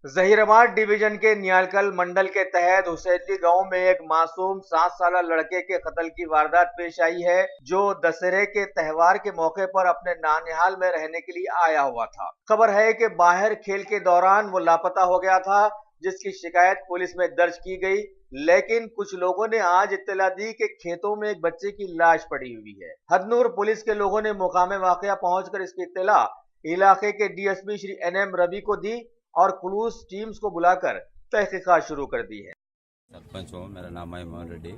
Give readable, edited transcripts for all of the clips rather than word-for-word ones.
Zaheerabad division के नियालकल मंडल के तहत हुसैली गांव में एक मासूम 7 साल लड़के के कत्ल की वारदात पेश आई है, जो दशहरे के त्योहार के मौके पर अपने नानिहाल में रहने के लिए आया हुआ था। खबर है कि बाहर खेल के दौरान वो लापता हो गया था, जिसकी शिकायत पुलिस में दर्ज की गई। लेकिन कुछ लोगों ने आज इत्तला दी कि खेतों में एक बच्चे की लाश पड़ी हुई है। हदनूर पुलिस के लोगों ने मुकामे वाकया पहुंचकर इसकी इत्तला इलाके के डीएसपी श्री एनएम रवि को दी और पुलिस टीम्स को बुलाकर तहकीकात शुरू कर दी है। सरपंच हूँ, मेरा नाम है मोहन रेड्डी।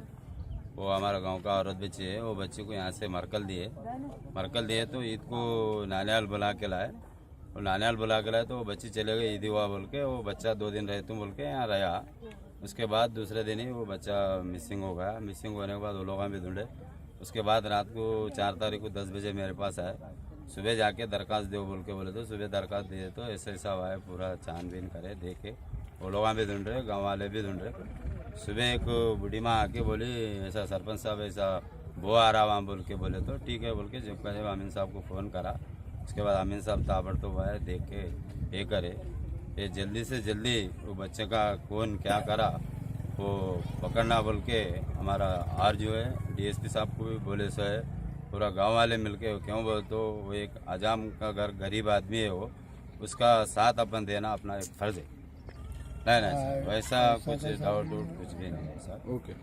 वो हमारा गांव का औरत बच्ची है। वो बच्चे को यहाँ से मरकल दिए तो ईद को नानियाल बुला के लाए। और नानियाल बुला के लाए तो वो बच्ची चले गई ईदी हुआ बोल के। वो बच्चा 2 दिन रहे तुम बोल के यहाँ रहा। उसके बाद दूसरे दिन ही वो बच्चा मिसिंग हो गया। मिसिंग होने के बाद वो लोग भी ढूंढे। उसके बाद रात को 4 तारीख को 10 बजे मेरे पास आए। सुबह जाके दरखास्त दो बोल के बोले तो सुबह दरखास्त दिए तो ऐसा हुआ है। पूरा छानबीन करे देखे, वो लोग भी ढूंढ रहे, गाँव वाले भी ढूंढ रहे। सुबह एक बूढ़ी माँ आके बोली ऐसा सरपंच साहब ऐसा वो आ रहा वहाँ बोल के बोले तो ठीक है बोल के जब कहे अमीन साहब को फ़ोन करा। उसके बाद अमीन साहब ताबड़तोब आए, देख के ये करे ये जल्दी से जल्दी वो बच्चे का कौन क्या करा वो पकड़ना बोल के हमारा आर जो है डीएसपी साहब को भी बोले सो है। पूरा गांव वाले मिलके क्यों बोल तो वो एक आजाम का घर गरीब आदमी है, वो उसका साथ अपन देना अपना एक फर्ज है। नहीं वैसा कुछ डाउट कुछ भी नहीं है सर। ओके।